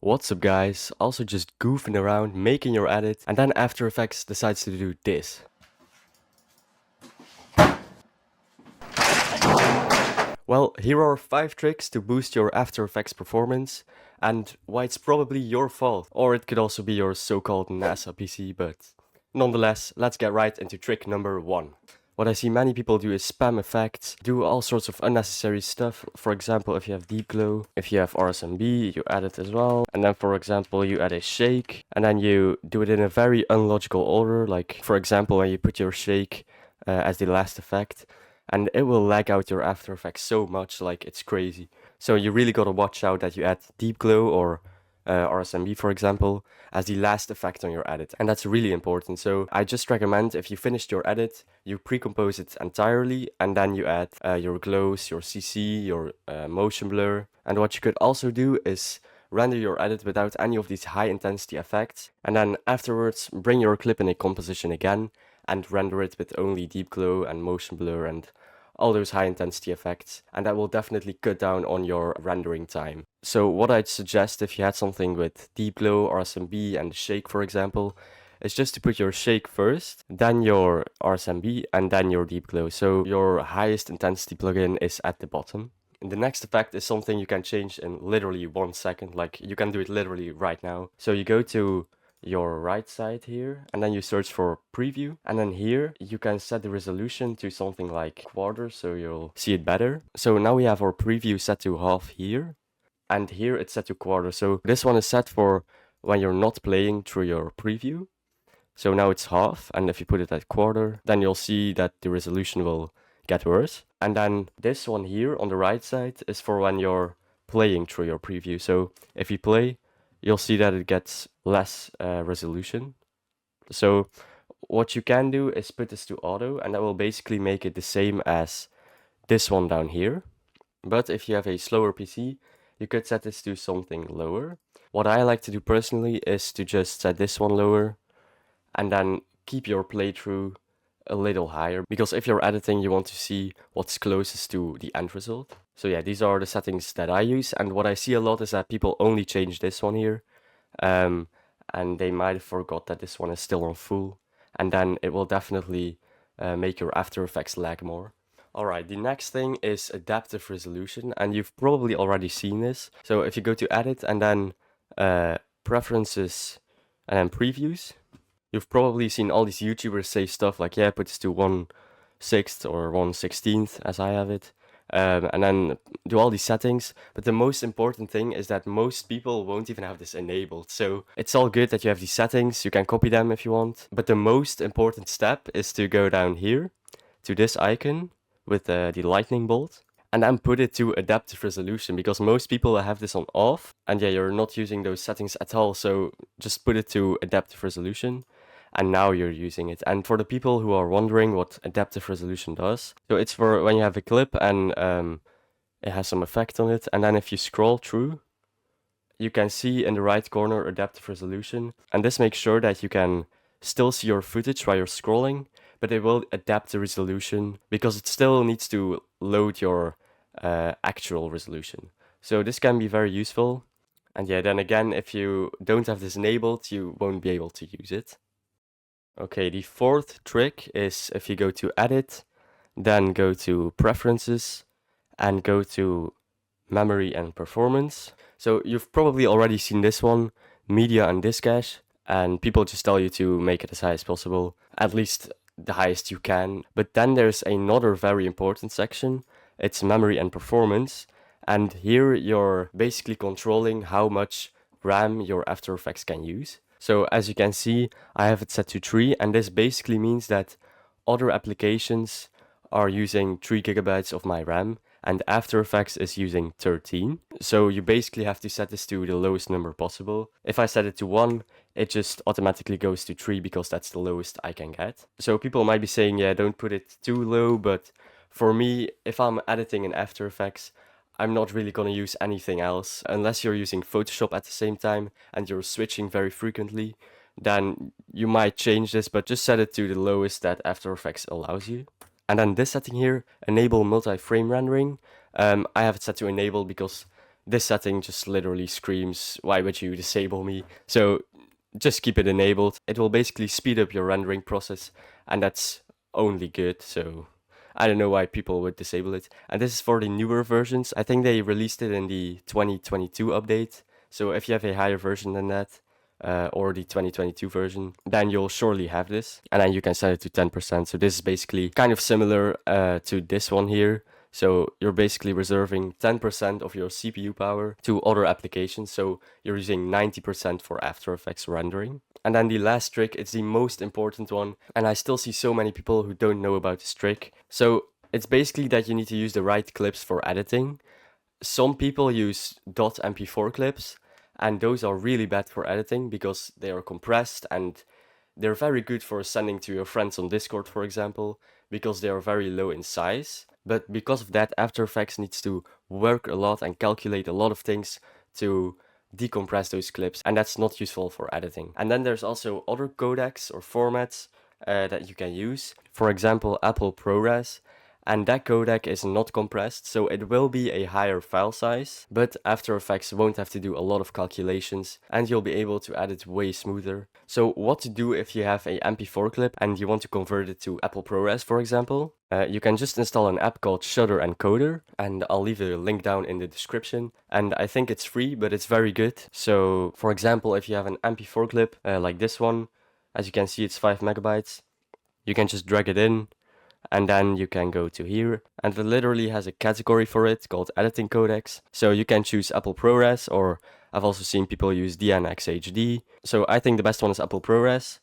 What's up guys, also just goofing around, making your edit, and then After Effects decides to do this. Well, here are 5 tricks to boost your After Effects performance, and why it's probably your fault, or it could also be your so-called NASA PC, but nonetheless, let's get right into trick number 1. What I see many people do is spam effects, do all sorts of unnecessary stuff. For example, if you have deep glow, if you have RSMB, you add it as well. And then for example, you add a shake, and then you do it in a very unlogical order. Like for example, when you put your shake as the last effect, and it will lag out your After Effects so much, like it's crazy. So you really gotta watch out that you add deep glow or RSMB, for example, as the last effect on your edit. And that's really important. So I just recommend if you finished your edit, you pre-compose it entirely, and then you add your glows, your CC, your motion blur. And what you could also do is render your edit without any of these high intensity effects. And then afterwards, bring your clip in a composition again and render it with only deep glow and motion blur and all those high intensity effects, and that will definitely cut down on your rendering time. So what I'd suggest if you had something with deep glow, RSMB and shake for example, is just to put your shake first, then your RSMB and then your deep glow. So your highest intensity plugin is at the bottom. And the next effect is something you can change in literally 1 second, like you can do it literally right now. So you go to your right side here, and then you search for preview, and then here you can set the resolution to something like quarter so you'll see it better. So now we have our preview set to half here, and here it's set to quarter. So this one is set for when you're not playing through your preview. So now it's half, and if you put it at quarter, then you'll see that the resolution will get worse. And then this one here on the right side is for when you're playing through your preview. So if you play, you'll see that it gets less resolution. So what you can do is put this to auto, and that will basically make it the same as this one down here. But if you have a slower PC, you could set this to something lower. What I like to do personally is to just set this one lower and then keep your playthrough a little higher, because if you're editing, you want to see what's closest to the end result. So yeah, these are the settings that I use, and what I see a lot is that people only change this one here, and they might have forgot that this one is still on full, and then it will definitely make your After Effects lag more. Alright, the next thing is adaptive resolution, and you've probably already seen this. So if you go to edit and then preferences and then previews, you've probably seen all these YouTubers say stuff like, yeah, put this to 1/6 or 1/16 as I have it, and then do all these settings. But the most important thing is that most people won't even have this enabled. So it's all good that you have these settings, you can copy them if you want. But the most important step is to go down here to this icon with the lightning bolt, and then put it to adaptive resolution, because most people have this on off, and yeah, you're not using those settings at all. So just put it to adaptive resolution, and now you're using it. And for the people who are wondering what adaptive resolution does, so it's for when you have a clip and it has some effect on it, and then if you scroll through, you can see in the right corner adaptive resolution, and this makes sure that you can still see your footage while you're scrolling, but it will adapt the resolution because it still needs to load your actual resolution. So this can be very useful. And yeah, then again, if you don't have this enabled, you won't be able to use it. Okay, the fourth trick is if you go to edit, then go to preferences and go to memory and performance. So you've probably already seen this one, media and disk cache, and people just tell you to make it as high as possible, at least the highest you can. But then there's another very important section, it's memory and performance, and here you're basically controlling how much RAM your After Effects can use. So as you can see, I have it set to 3, and this basically means that other applications are using 3 gigabytes of my RAM, and After Effects is using 13. So you basically have to set this to the lowest number possible. If I set it to 1, it just automatically goes to 3 because that's the lowest I can get. So people might be saying, yeah, don't put it too low, but for me, if I'm editing in After Effects, I'm not really gonna use anything else. Unless you're using Photoshop at the same time and you're switching very frequently, then you might change this, but just set it to the lowest that After Effects allows you. And then this setting here, enable multi-frame rendering, I have it set to enable because this setting just literally screams, why would you disable me? So just keep it enabled. It will basically speed up your rendering process, and that's only good. So I don't know why people would disable it. And this is for the newer versions. I think they released it in the 2022 update. So if you have a higher version than that, or the 2022 version, then you'll surely have this. And then you can set it to 10%. So this is basically kind of similar to this one here. So you're basically reserving 10% of your CPU power to other applications. So you're using 90% for After Effects rendering. And then the last trick, it's the most important one. And I still see so many people who don't know about this trick. So it's basically that you need to use the right clips for editing. Some people use .mp4 clips, and those are really bad for editing because they are compressed, and they're very good for sending to your friends on Discord, for example, because they are very low in size. But because of that, After Effects needs to work a lot and calculate a lot of things to decompress those clips, and that's not useful for editing. And then there's also other codecs or formats that you can use. For example, Apple ProRes. And that codec is not compressed, so it will be a higher file size, but After Effects won't have to do a lot of calculations, and you'll be able to edit way smoother. So what to do if you have a MP4 clip and you want to convert it to Apple ProRes, for example? You can just install an app called Shutter Encoder, and I'll leave a link down in the description. And I think it's free, but it's very good. So for example, if you have an MP4 clip like this one, as you can see it's 5 megabytes, you can just drag it in, and then you can go to here, and it literally has a category for it called editing codecs. So you can choose Apple ProRes, or I've also seen people use DNxHD. So I think the best one is Apple ProRes,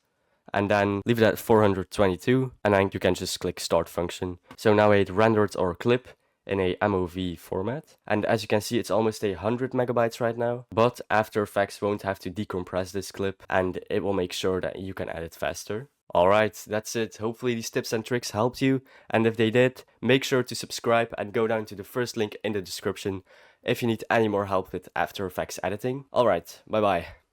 and then leave it at 422, and then you can just click start function. So now it rendered our clip in a MOV format, and as you can see it's almost 100 megabytes right now, but After Effects won't have to decompress this clip, and it will make sure that you can edit faster. Alright, that's it. Hopefully these tips and tricks helped you, and if they did, make sure to subscribe and go down to the first link in the description if you need any more help with After Effects editing. Alright, bye bye.